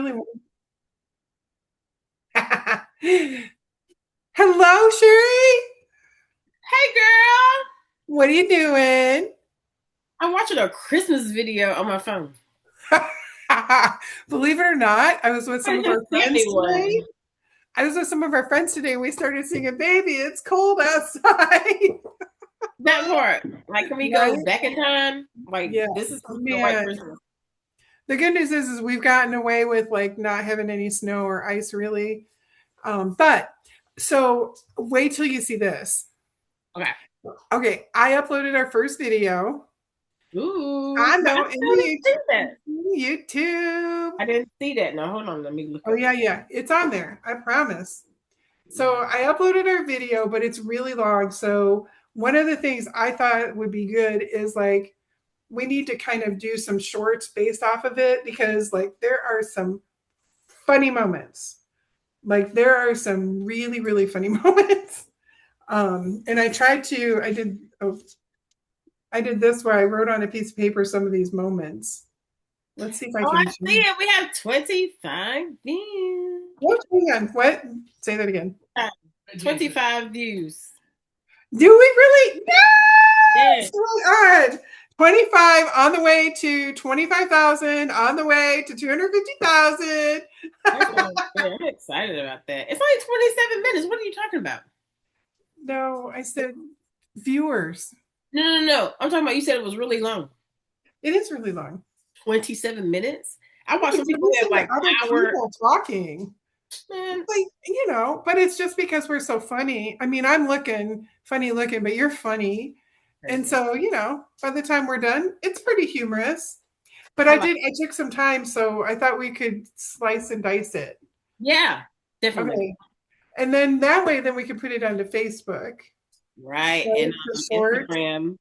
really. Hello, Sherri. Hey girl, What are you doing? I'm watching a Christmas video on my phone. Believe it or not, I was with some I of just our sent friends me today. one. I was with some of our friends today. We started singing, "Baby, it's cold outside." That part. Like, can we go Right? back in time? Like, Yeah, this is supposed to feel like man. Christmas. The good news is we've gotten away with like not having any snow or ice really. But so wait till you see this. Okay. Okay, I uploaded our first video. Ooh, I no, know I in still didn't the see that. YouTube. I didn't see that. Now, hold on. Let me look Oh up. yeah, yeah. It's on there. I promise. So I uploaded our video, but it's really long. So one of the things I thought would be good is like we need to kind of do some shorts based off of it because like there are some funny moments. Like there are some really, really funny moments. And I did this where I wrote on a piece of paper some of these moments. Let's see if I Oh, I can see it. We have 25 views. what hang on, what? Say that again. 25 views. Do we really? Yeah. Yes! Oh my God. 25 on the way to 25,000, on the way to 250,000. I'm excited about that. It's only 27 minutes. What are you talking about? No, I said viewers. No, no, no. I'm talking about you said it was really long. It is really long. 27 minutes. I Yeah, watched but some you people who have listen to like other hour. people talking. Man, Like, but it's just because we're so funny. I mean, I'm looking funny looking, but you're funny. And crazy. so, by the time we're done, it's pretty humorous. But I like. I took some time, so I thought we could slice and dice it. Yeah, definitely. Okay. And then that way, then we can put it onto Facebook, Right. And right? For short, Instagram.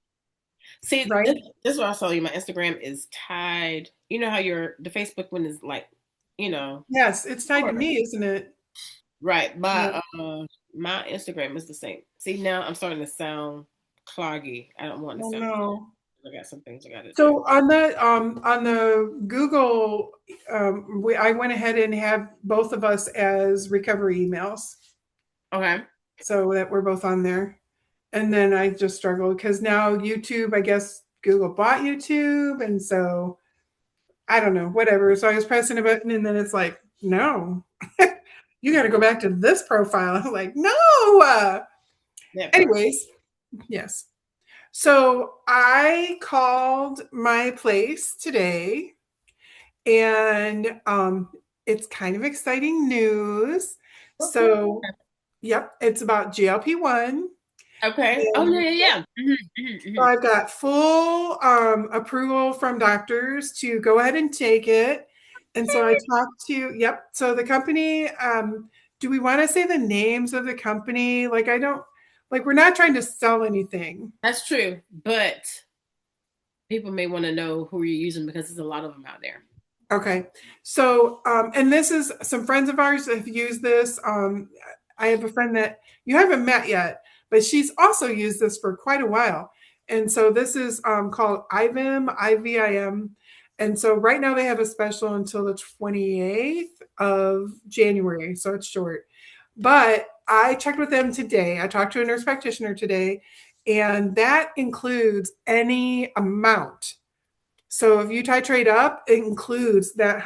See, right? this is what I saw you. My Instagram is tied. You know how the Facebook one is like, you know, Yes, it's tied to shorter. me, isn't it? Right. Yeah. My Instagram is the same. See, now I'm starting to sound cloggy. I don't want to Oh sound. no. I got some things I got to do. So on the Google, I went ahead and have both of us as recovery emails, Okay. so that we're both on there. And then I just struggled because now YouTube, I guess Google bought YouTube, and so I don't know, whatever. So I was pressing a button, and then it's like, no, you got to go back to this profile. I'm like, no. That part. Anyways, yes. So I called my place today, and it's kind of exciting news. So, yep, it's about GLP-1. Okay. Oh And yeah, yeah, yeah. so I've got full approval from doctors to go ahead and take it. And so I talked to, yep. So the company, do we want to say the names of the company? Like, I don't, like, we're not trying to sell anything. That's true, but people may want to know who you're using because there's a lot of them out there. Okay. So, and this is some friends of ours that have used this. I have a friend that you haven't met yet, but she's also used this for quite a while. And so this is called IVIM, IVIM. And so right now they have a special until the 28th of January. So it's short. But I checked with them today. I talked to a nurse practitioner today, and that includes any amount. So if you titrate up, it includes the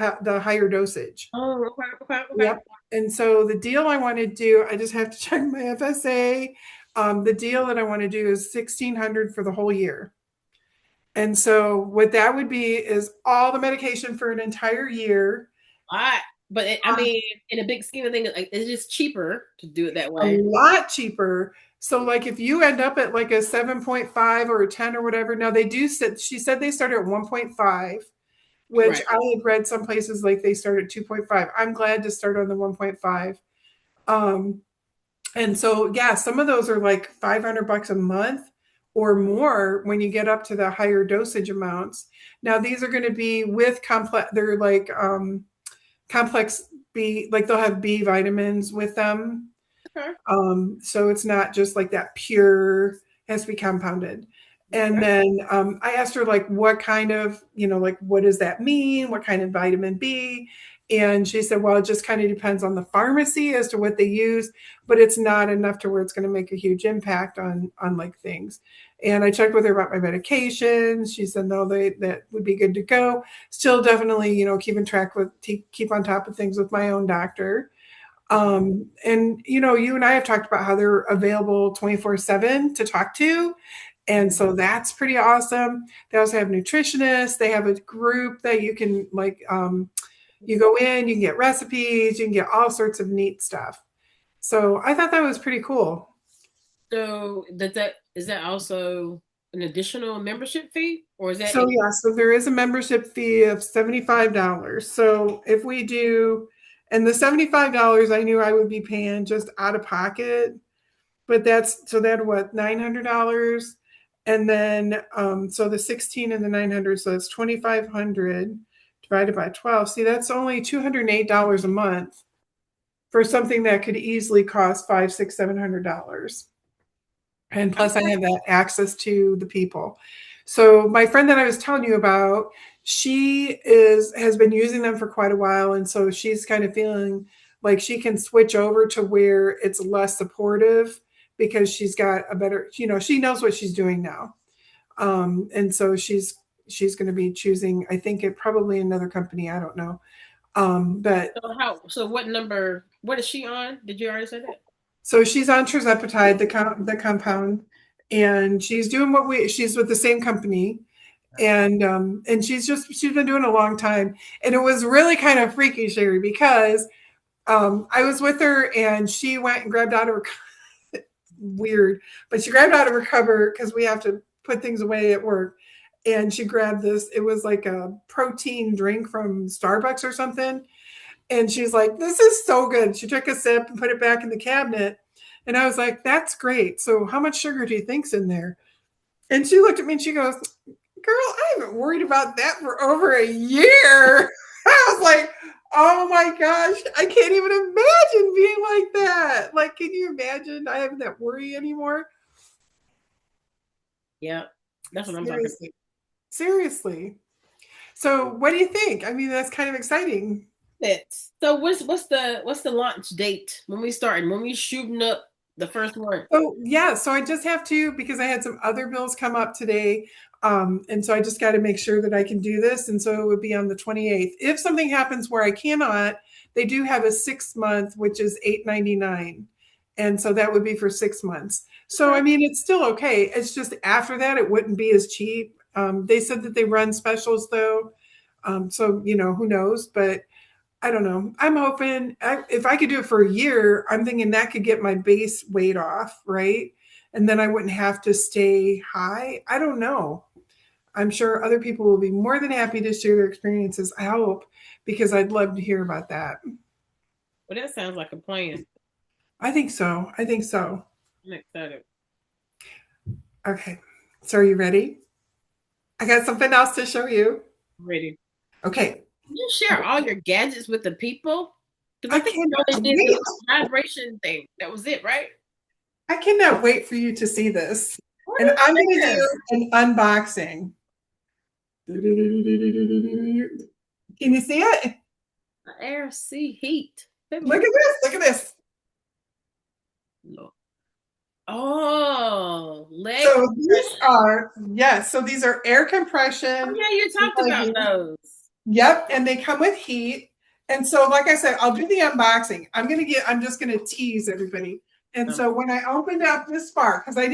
higher dosage. Oh, okay, okay, okay. Yep. And so the deal I want to do, I just have to check my FSA. The deal that I want to do is 1,600 for the whole year. And so what that would be is all the medication for an entire year, All right. But I mean, in a big scheme of things, like it's just cheaper to do it that a way. lot cheaper. So like if you end up at like a 7.5 or a 10 or whatever, now they do sit, she said they start at 1.5, which Right. I had read some places like they start at 2.5. I'm glad to start on the 1.5. Um, and so, yeah, some of those are like 500 bucks a month or more when you get up to the higher dosage amounts. Now, these are going to be with complex, they're like complex B, like they'll have B vitamins with them. Okay. So it's not just like that pure, has to be compounded. And Okay. then I asked her like what kind of, like what does that mean? What kind of vitamin B? And she said, well, it just kind of depends on the pharmacy as to what they use, but it's not enough to where it's going to make a huge impact on like things. And I checked with her about my medications. She said, no, that would be good to go. Still definitely, keeping track with, keep on top of things with my own doctor. And you and I have talked about how they're available 24/7 to talk to. And so that's pretty awesome. They also have nutritionists. They have a group that you can you go in, you can get recipes, you can get all sorts of neat stuff. So I thought that was pretty cool. So is that also an additional membership fee, or is that So yeah, so there is a membership fee of $75. So if we do, and the $75 I knew I would be paying just out of pocket, but that what, $900, and then so the 16 and the 900, so it's 2,500 divided by 12. See, that's only $208 a month for something that could easily cost five, six, $700. And plus I have that access to the people. So my friend that I was telling you about, she has been using them for quite a while, and so she's kind of feeling like she can switch over to where it's less supportive because she's got a better, she knows what she's doing now. And so she's going to be choosing, I think, it probably another company, I don't know. But so what is she on? Did you already say that? so she's on tirzepatide, the compound, and she's with the same company, and she's been doing it a long time, and it was really kind of freaky, Sherri, because I was with her and she went and grabbed out of her weird, but she grabbed out of her cupboard because we have to put things away at work, and she grabbed this. It was like a protein drink from Starbucks or something, and she's like, this is so good. She took a sip and put it back in the cabinet. And I was like, that's great. So how much sugar do you think's in there? And she looked at me and she goes, girl, I haven't worried about that for over a year. I was like, oh my gosh, I can't even imagine being like that. Like, can you imagine I having that worry anymore? Yeah, that's what I'm talking about. Seriously. Seriously. So what do you think? I mean, that's kind of exciting. So what's the launch date when we starting? When we shooting up the first one? Oh, yeah. So I just have to, because I had some other bills come up today. And so I just got to make sure that I can do this. And so it would be on the 28th. If something happens where I cannot, they do have a 6 month, which is $8.99. And so that would be for 6 months. So, I Okay. mean, it's still okay. It's just after that, it wouldn't be as cheap. They said that they run specials though. So, who knows? But I don't know. I'm hoping if I could do it for a year, I'm thinking that could get my base weight off, right? And then I wouldn't have to stay high. I don't know. I'm sure other people will be more than happy to share their experiences. I hope, because I'd love to hear about that. Well, that sounds like a plan. I think so. I think so. I'm excited. Okay. So are you ready? I got something else to show you. I'm ready. Okay. Can you share all your gadgets with the people? Because I I think you cannot only did wait. the vibration thing. That was it, right? I cannot wait for you to see this. What And is I'm going to this? do an unboxing. Can you see it? Air, sea, heat. Look at this. Look at this. No. Oh, leg So these compression. are, yes, so these are air Oh compression yeah, you talked about leggings. those. Yep, and they come with heat. And so, like I said, I'll do the unboxing. I'm just gonna tease everybody. And Um, so when I opened up this bar, because I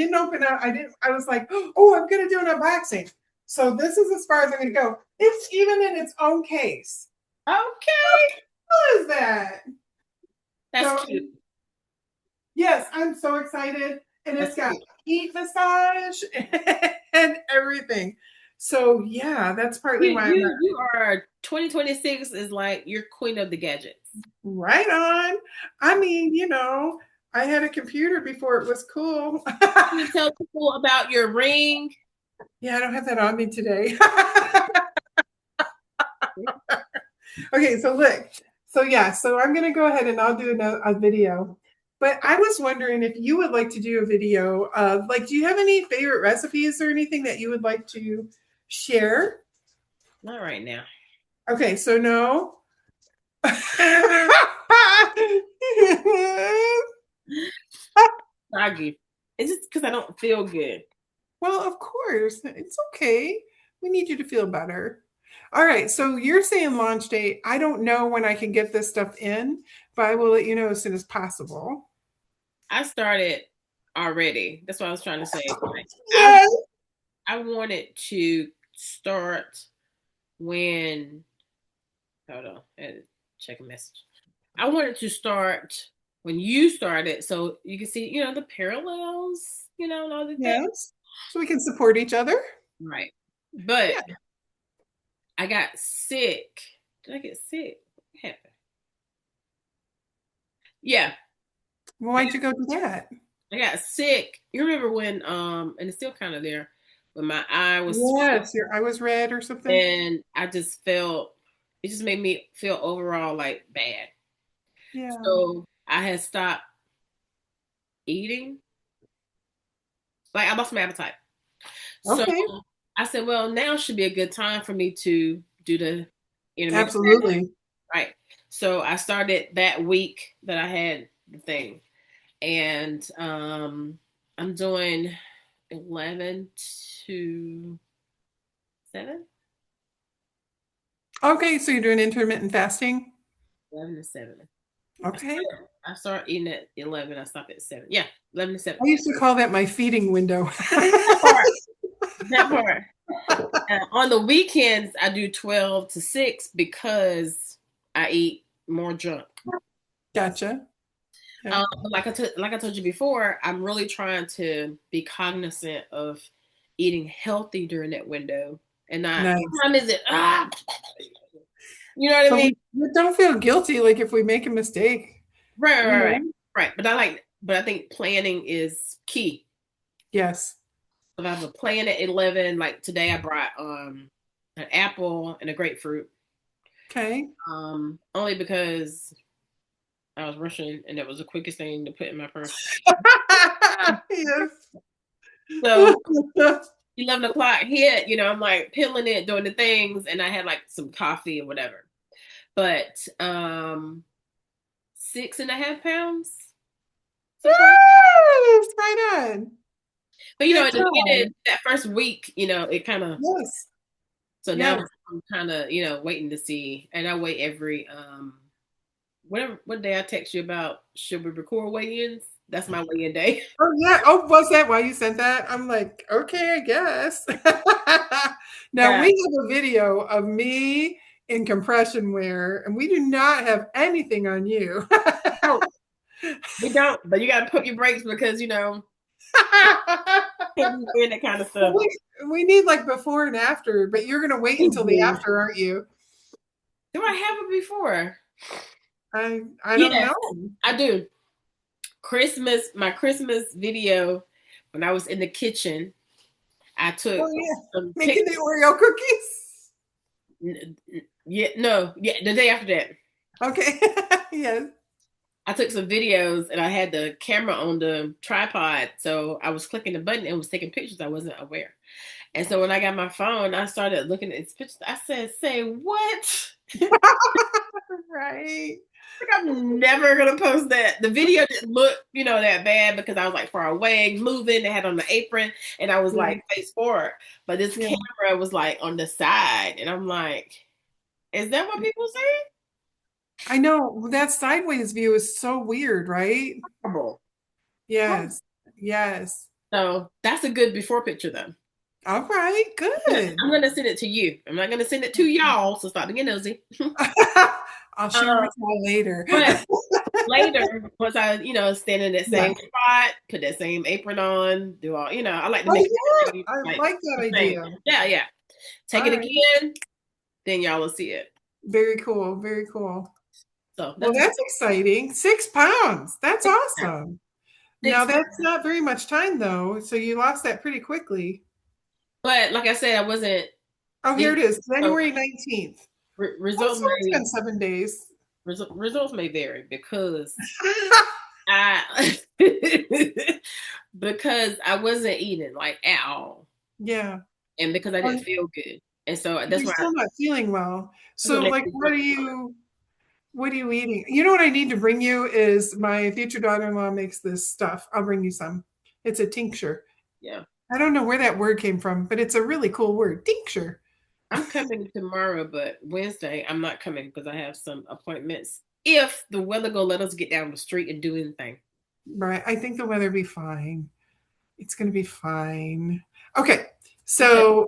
was like, oh, I'm gonna do an unboxing. So this is as far as I'm gonna go. It's even in its own case. okay, What is that? that's So cute. yes, I'm so excited. And it's That's got cute. heat massage and everything. So yeah, that's partly You why I'm you you are 2026 is like you're queen of the gadgets. right on. I mean, I had a computer before it was cool. Can you tell people about your ring? Yeah, I don't have that on me today. Okay, so look. So yeah, so I'm gonna go ahead and I'll do a video. But I was wondering if you would like to do a video of, like, do you have any favorite recipes or anything that you would like to share? Not right now. Okay, so no. argue. It's just because I don't feel good. Well, of course. It's okay. We need you to feel better. All right. So you're saying launch date. I don't know when I can get this stuff in, but I will let you know as soon as possible. I started already. That's what I was trying to say. Like, Yes. I wanted to start when hold on, I had to check a message. I wanted to start when you started so you can see, the parallels, and all the things. Yes. So we can support each other. Right. But Yeah. I got sick. Did I get sick? What happened? Yeah. Well, why'd you go do that? I got sick. You remember when and it's still kind of there, when my eye was swollen Yes. Your eye was red or something. and I just felt it just made me feel overall like bad. Yeah. So I had stopped eating. Like I lost my appetite. So Okay. I said, well, now should be a good time for me to do the intermittent fasting. Absolutely. Right. So I started that week that I had the thing. And I'm doing 11 to 7. Okay. So you're doing intermittent fasting. 11 to 7. I Okay. start eating at 11. I stop at 7. Yeah, 11 to 7. I used to call that my feeding window. That part. That part. On the weekends, I do 12 to 6 because I eat more junk. Gotcha. Yeah. But like I told you before, I'm really trying to be cognizant of eating healthy during that window, and not Nice. what time is it? You know what I But mean? we don't feel guilty like if we make a mistake, Right, you right, know? right, right. But I think planning is key. Yes. If I have a plan at 11, like today, I brought an apple and a grapefruit, Okay. only because I was rushing and that was the quickest thing to put in my purse. Yes. So 11 o'clock hit, I'm like peeling it, doing the things, and I had like some coffee or whatever. But 6.5 pounds so far. Yes, right on. But Good in the beginning, job. that first week, it kind of. Yes. So now Yes. I'm kind of waiting to see, and I wait every whatever what day I text you about should we record weigh-ins. That's my weigh-in day. Oh, yeah. Oh, was that why you sent that? I'm like, okay, I guess. Now we Yeah. have a video of me in compression wear, and we do not have anything on you. No, we don't. But you got to put your brakes because can't be doing that kind of stuff. we need like before and after, but you're gonna wait until the Do after, aren't you? I have it before? I don't Yes, know. I do. My Christmas video when I was in the kitchen, I Oh took yeah, some making pic. the Oreo cookies. Yeah, no, yeah, the day after that, Okay. Yes. I took some videos and I had the camera on the tripod, so I was clicking the button and was taking pictures. I wasn't aware, and so when I got my phone, I started looking at its pictures. I said, "Say what?" Right. Like, I'm never gonna post that. The video didn't look, that bad because I was like far away, moving. They had on the apron, and I was Yeah. like face forward. But this Yeah. camera was like on the side, and I'm like, "Is that what people say?" I know that sideways view is so weird, right? Horrible. Yes. Yes. So that's a good before picture, though. All right. Good. I'm gonna send it to you. I'm not gonna send it to y'all, so stop being nosy. I'll share Um, with y'all later. but later, once I, stand in that Yeah. same spot, put that same apron on, do all, I like to Oh make yeah, everything I like like that the same. idea. Yeah, yeah. Take All it right. again, then y'all will see it. Very cool. Very cool. So Well, that's that's exciting. 6 pounds. That's awesome. Now, 6 pounds. that's not very much time, though. So you lost that pretty quickly. But like I said, I wasn't Oh, here eating. it is, So January 19th. Oh, results so it's may been 7 days. results may vary because I because I wasn't eating like at all, Yeah. and because I didn't Oh, feel good, and so that's you're why still not feeling well. that's what So, makes like, me what drink are water. you? What are you eating? You know what I need to bring you is my future daughter-in-law makes this stuff. I'll bring you some. It's a tincture. Yeah. I don't know where that word came from, but it's a really cool word, tincture. I'm coming tomorrow, but Wednesday I'm not coming because I have some appointments. If the weather gonna let us get down the street and do anything. Right. I think the weather will be fine. It's going to be fine. Okay. Okay. So,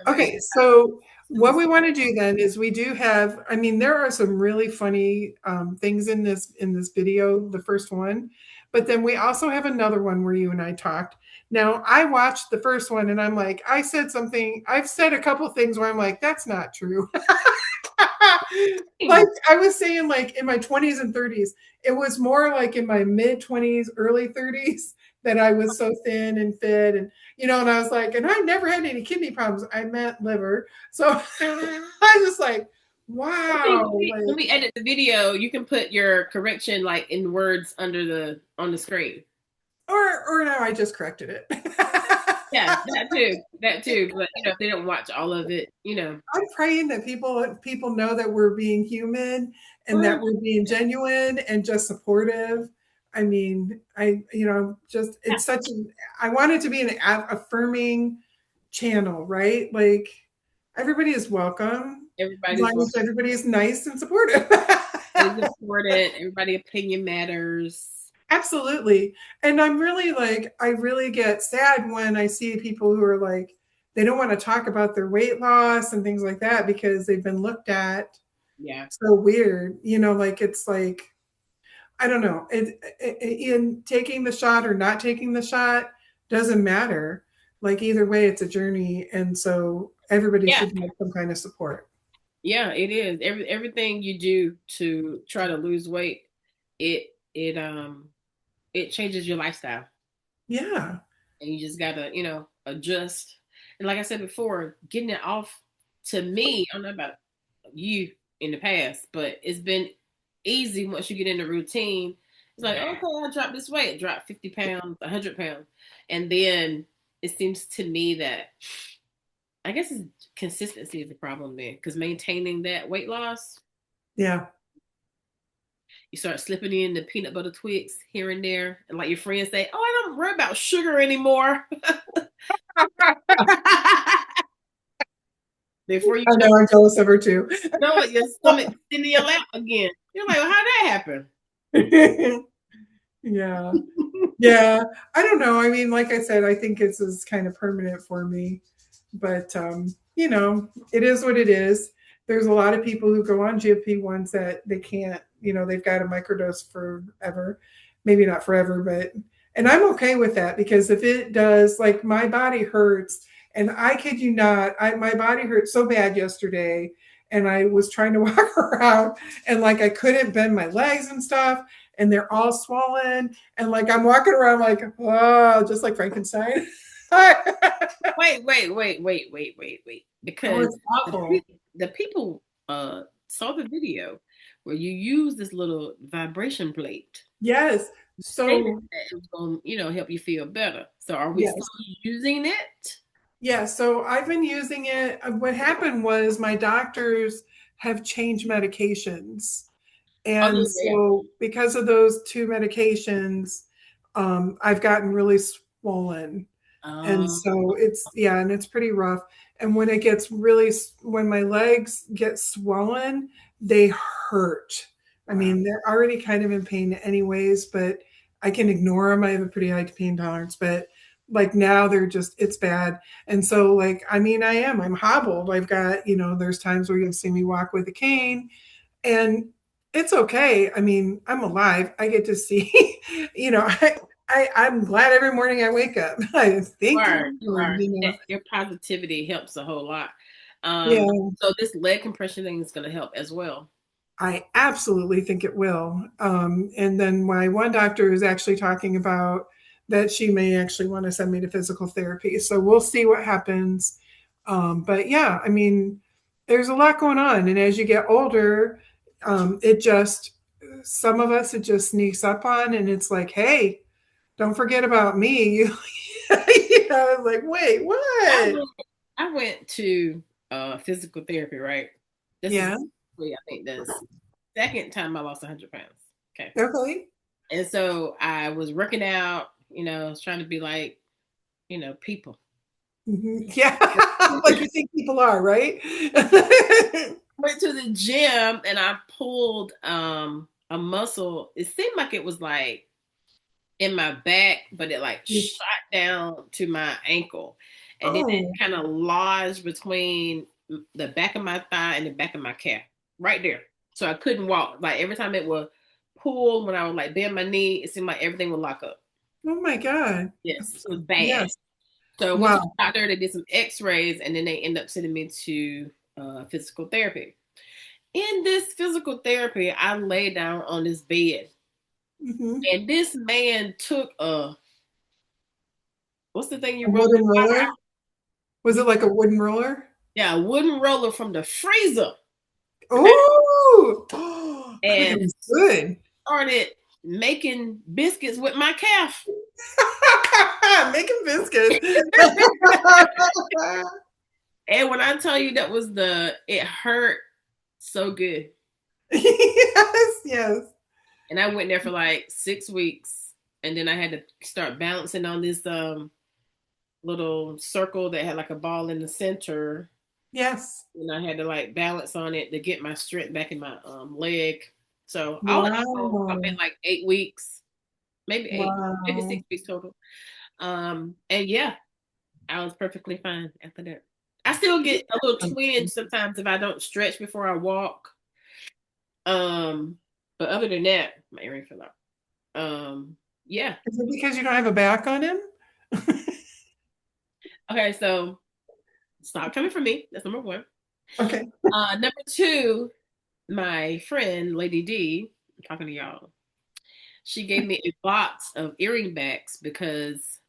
All right. okay. So, This what is we want to do then is we do have, I mean, there are some really funny things in this video, the first one, but then we also have another one where you and I talked. Now, I watched the first one and I'm like, I said something, I've said a couple things where I'm like, that's not true. Like I was saying, like in my 20s and 30s, it was more like in my mid 20s, early 30s that I was so thin and fit. And, and I was like, and I never had any kidney problems. I meant liver. So I was just like, wow. when Like, we edit the video, you can put your correction like in words under the on the screen. or now I just corrected it. Yeah, that too. That too. But if they don't watch all of it, I'm praying that people know that we're being human and well, that we're being genuine and just supportive. I mean, just yeah, it's such an I want it to be an affirming channel, right? Like everybody is welcome as everybody's long welcome. as everybody is nice and supportive. It's important. Everybody' opinion matters. Absolutely. And I really get sad when I see people who are like, they don't want to talk about their weight loss and things like that because they've been looked at Yeah. so weird. Like it's like, I don't know. In taking the shot or not taking the shot doesn't matter. Like either way, it's a journey. And so everybody Yeah. should have some kind of support. Yeah, it is. Everything you do to try to lose weight, it it it changes your lifestyle. Yeah. And you just gotta, adjust. And like I said before, getting it off to me, I don't know about you in the past, but it's been easy once you get in the routine. It's like, okay, I dropped this weight, dropped 50 pounds, 100 pounds. And then it seems to me that I guess it's consistency is the problem there because maintaining that weight loss, Yeah. you start slipping in the peanut butter twigs here and there. And like your friends say, oh, I don't worry about sugar anymore. Before you I know I'm jealous of her too. know it, your stomach in your lap again. You're like, well, how'd that happen? Yeah. Yeah, I don't know. I mean, like I said, I think it's is kind of permanent for me, but it is what it is. There's a lot of people who go on GLP-1s that they can't, they've got a microdose forever, maybe not forever, but and I'm okay with that because if it does, like my body hurts, and I kid you not, my body hurt so bad yesterday, and I was trying to walk around, and like I couldn't bend my legs and stuff, and they're all swollen, and like I'm walking around like, oh, just like Frankenstein. Oh, Wait. Because it's the, awful. the people saw the video where you use this little vibration plate. Yes. Stated So that it was going to, help you feel better. So are we still yes. using it? Yeah. So I've been using it. What happened was my doctors have changed medications. Oh And yeah. so because of those two medications, I've gotten really swollen. And Um, so yeah, and it's pretty rough. And when it gets when my legs get swollen, they hurt. I wow. mean, they're already kind of in pain anyways, but I can ignore them. I have a pretty high pain tolerance, but like now it's bad. And so like, I mean, I'm hobbled. I've got, there's times where you'll see me walk with a cane and it's okay. I mean, I'm alive. I get to see, I'm glad every morning I wake up. I thank Right, you, Lord, right. Your positivity helps a whole lot. Um, Yeah, so this leg compression thing is going to help as well. I absolutely think it will. And then my one doctor is actually talking about that she may actually want to send me to physical therapy. So we'll see what happens. But yeah, I mean, there's a lot going on. And as you get older, it just, some of us, it just sneaks up on and it's like, hey, don't forget about me. It's like, wait, I what? went, I went to physical therapy, right? This is Yeah. I think this. second time I lost 100 pounds. Okay. Okay. And so I was working out, I was trying to be like, people. Yeah. Like you think people are, right? Went to the gym and I pulled a muscle. It seemed like it was like in my back, but it like shot down to my ankle. And then it Oh, kind of lodged between the back of my thigh and the back of my calf. Right there. So I couldn't walk. Like every time it would pull, when I would like bend my knee, it seemed like everything would lock up. oh my God. Yes, it was bad. Yes. So I went to Wow. the doctor, they did some x-rays, and then they ended up sending me to physical therapy. In this physical therapy, I lay down on this bed, Hmm. and this man took what's the thing you A roll wooden the water roller? out? Was it like a wooden roller? Yeah, a wooden roller from the freezer. Okay. Oh, I bet it And was good. started making biscuits with my calf. Making biscuits. And when I tell you that was it hurt so good. Yes, yes. And I went there for like 6 weeks. And then I had to start balancing on this little circle that had like a ball in the center. Yes. And I had to like balance on it to get my strength back in my leg. So all in all, I've been Wow. like 8 weeks, maybe eight, maybe Wow. 6 weeks total. And yeah, I was perfectly fine after that. I still get a little twinge sometimes if I don't stretch before I walk. But other than that, my earring fell out. Yeah. Is it because you don't have a back on him? Okay, so stop coming for me. That's number one. Okay. Number two, my friend Lady D, I'm talking to y'all. She gave me a box of earring backs because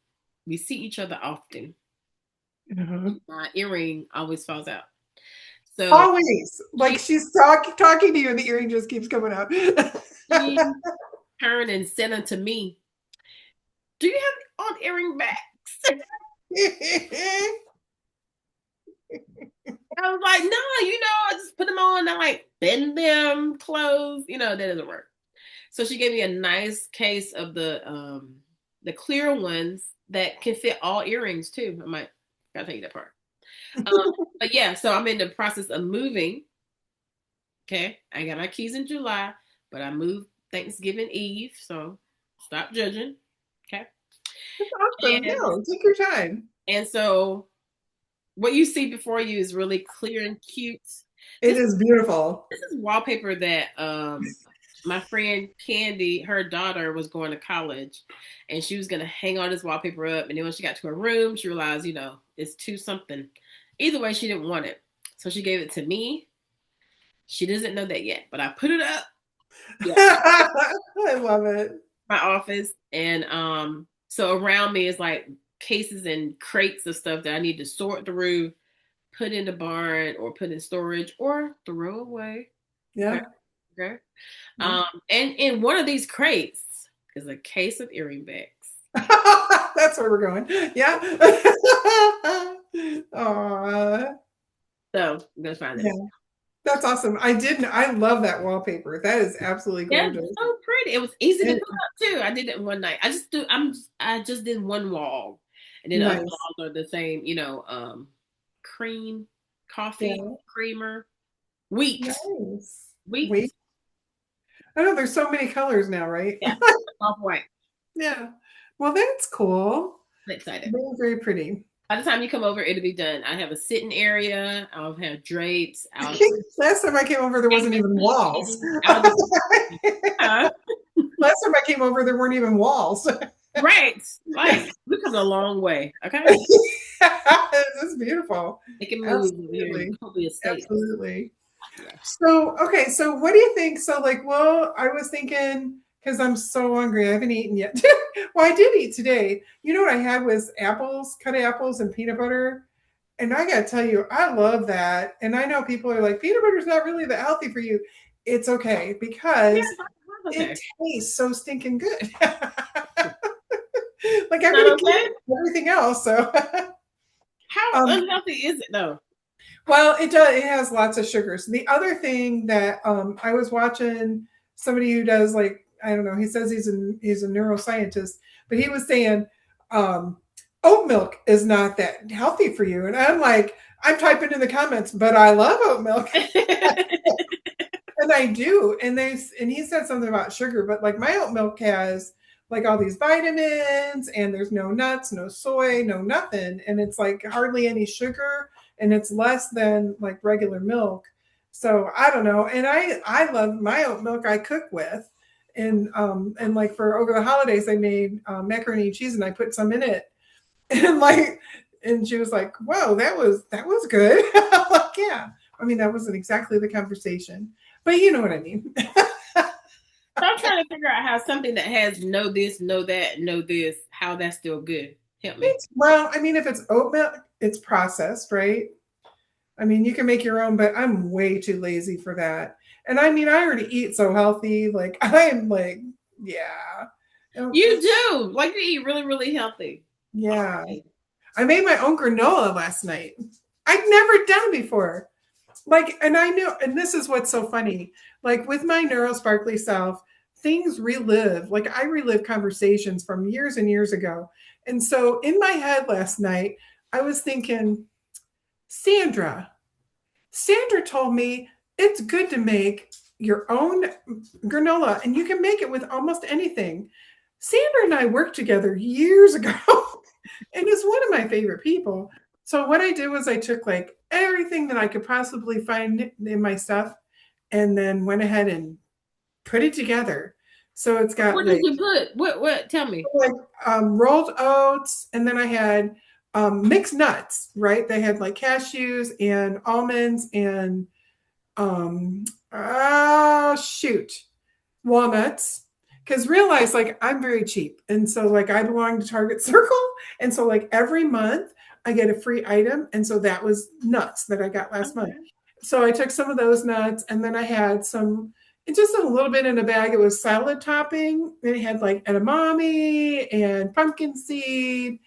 we see each other often. Uh-huh. My earring always falls out. So Always. Like she she's talking to you and the earring just keeps coming out. she turned and said unto me, "Do you have on earring backs?" I was like, "No, I just put them on. I like bend them close. That doesn't work." So she gave me a nice case of the clear ones that can fit all earrings too. I might gotta tell you that part. But yeah, so I'm in the process of moving. Okay, I got my keys in July, but I moved Thanksgiving Eve, so stop judging. Okay, Awesome. and No, take your time. and so what you see before you is really clear and cute. It This is beautiful. this is wallpaper that my friend Candy, her daughter was going to college, and she was gonna hang all this wallpaper up. And then when she got to her room, she realized, it's too something. Either way, she didn't want it, so she gave it to me. She doesn't know that yet, but I put it up. Yeah, I love it. my office, and so around me is like cases and crates of stuff that I need to sort through, put in the barn, or put in storage, or throw away. Okay, Yeah. okay. Yeah. And in one of these crates is a case of earring backs. That's where we're going. Yeah. Aw. So I'm gonna find Yeah. them. That's awesome. I love that wallpaper. That is absolutely Yeah, gorgeous. so pretty. It was easy to And put up too. I did it in one night. I just did one wall, and then the other nice. walls are the same. Cream, coffee, Yeah. creamer, wheat, Nice. wheat. Wait. I know there's so many colors now, right? Yeah, off white. Yeah. Well, that's cool. I'm excited. Very, very pretty. By the time you come over, it'll be done. I have a sitting area. I'll have drapes. I I'll think last time I came over, there hang wasn't my even walls. TV. I'll do. Uh, Last time I came over, there weren't even walls. right. Like we come a long way. Okay. It's beautiful. They can move here in Absolutely. Kobe Estate. Absolutely. Yeah. So, okay, so what do you think? So, like, well, I was thinking because I'm so hungry, I haven't eaten yet. Well, I did eat today. You know what I had was apples, cut apples, and peanut butter. And I got to tell you, I love that. And I know people are like, peanut butter is not really that healthy for you. It's okay Yeah, because okay. it tastes so stinking good. Like I'm Not gonna keep okay. everything else. So How um unhealthy is it though? Well, it does. It has lots of sugars. The other thing that I was watching somebody who does like I don't know. He says he's a neuroscientist, but he was saying um, oat milk is not that healthy for you, and I'm like I'm typing in the comments, but I love oat milk. And I do. And he said something about sugar, but like my oat milk has like all these vitamins and there's no nuts, no soy, no nothing. And it's like hardly any sugar and it's less than like regular milk. So I don't know. And I love my oat milk I cook with. And like for over the holidays I made macaroni and cheese and I put some in it. And like and she was like, "Whoa, that was good." I'm like, "Yeah." I mean, that wasn't exactly the conversation, but you know what I mean. So I'm trying to figure out how something that has no this, no that, no this, how that's still good. Help me. Well, I mean, if it's oat milk, it's processed, right? I mean, you can make your own, but I'm way too lazy for that. And I mean, I already eat so healthy. Like I am like, yeah. You do. Like you eat really, really healthy. Yeah. Okay. I made my own granola last night. I'd never done before. Like, and I knew, and this is what's so funny. Like with my neurosparkly self, things relive. Like I relive conversations from years and years ago. And so in my head last night, I was thinking, Sandra, Sandra told me it's good to make your own granola and you can make it with almost anything. Sandra and I worked together years ago and is one of my favorite people. So what I did was I took like everything that I could possibly find in my stuff and then went ahead and put it together. So it's got What did you put? What? Tell me. like rolled oats, and then I had mixed nuts. Right, they had like cashews and almonds and oh shoot, walnuts. Because realize like I'm very cheap, and so like I belong to Target Circle, and so like every month I get a free item, and so that was nuts that I got last month. Okay. So I took some of those nuts, and then I had some, just a little bit in a bag. It was salad topping. And it had like edamame and pumpkin seed,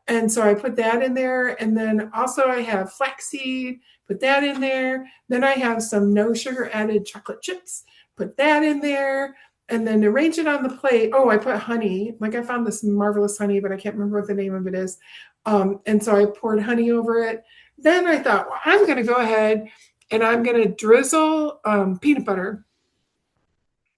and so I put that in there. And then also I have flaxseed, put that in there. Then I have some no sugar added chocolate chips, put that in there. And then arrange it on the plate. Oh, I put honey. Like I found this marvelous honey, but I can't remember what the name of it is. And so I poured honey over it. Then I thought, well, I'm going to go ahead and I'm going to drizzle peanut butter.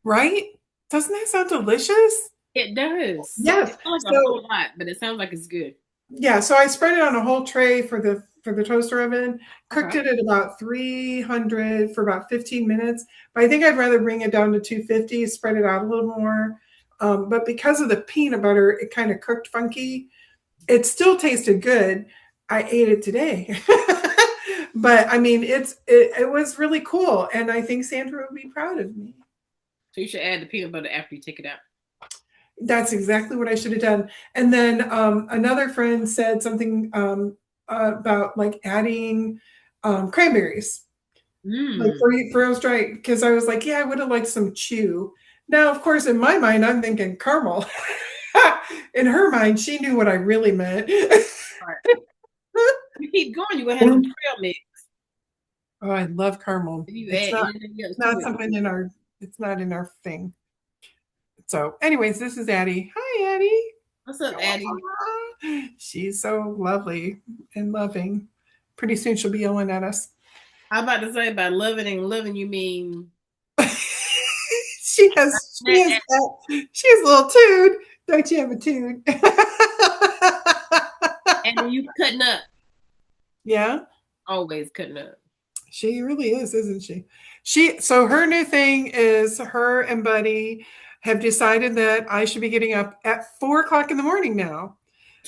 Right? Doesn't that sound delicious? It does. Yes. It sounds like a So whole lot, but it sounds like it's good. yeah, so I spread it on a whole tray for the toaster oven, cooked Okay. it at about 300 for about 15 minutes. But I think I'd rather bring it down to 250, spread it out a little more. But because of the peanut butter, it kind of cooked funky. It still tasted good. I ate it today. But I mean, it was really cool, and I think Sandra would be proud of me. So you should add the peanut butter after you take it out. That's exactly what I should have done. And then another friend said something about like adding cranberries, like Mmm. for roast right. Because I was like, yeah, I would have liked some chew. Now, of course, in my mind, I'm thinking caramel. In her mind, she knew what I really meant. All right. You keep going, you're gonna have some trail mix. Oh, I love caramel. If you It's add not anything else to not it. something in our it's not in our thing. So, anyways, this is Addie. Hi, Addie. What's up, Addie? She's so lovely and loving. Pretty soon she'll be yelling at us. I'm about to say by loving and loving you mean she has she has she has a little tune. Don't you have a tune? and you cutting up. Yeah, Always cutting up. she really is, isn't she? So her new thing is her and Buddy have decided that I should be getting up at 4 o'clock in the morning now.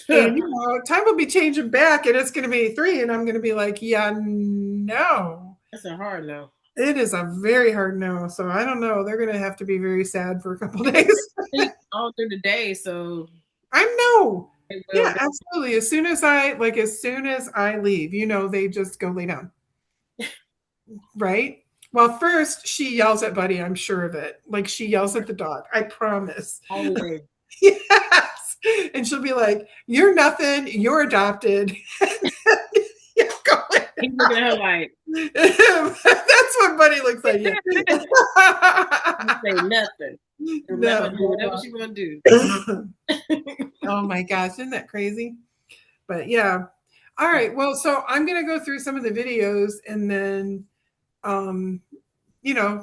And you know, time will be changing back and it's gonna be 3, and I'm gonna be like, yeah, no. That's a hard no. It is a very hard no. So I don't know. They're gonna have to be very sad for a couple days. Sleep all through the day, so I know. they will. Yeah, absolutely. As soon as I leave, you know, they just go lay down. Right? Well, first she yells at Buddy, I'm sure of it. Like she yells at the dog. I promise. Always. Yes. And she'll be like, "You're nothing. You're adopted." Yeah, go ahead. He's looking at her like, That's what Buddy looks like. Yeah. don't say nothing. And let her No. do whatever she want to do. Oh my gosh, isn't that crazy? But yeah. All right. Well, so I'm gonna go through some of the videos and then um,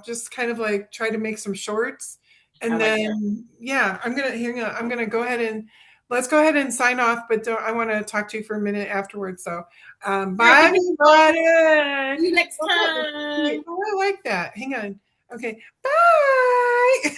just kind of like try to make some shorts. I And like that. then yeah, I'm gonna go ahead and let's go ahead and sign off, but I want to talk to you for a minute afterwards. So Right, bye everybody. see you next time. Oh, I like that. Hang on. Okay. Bye.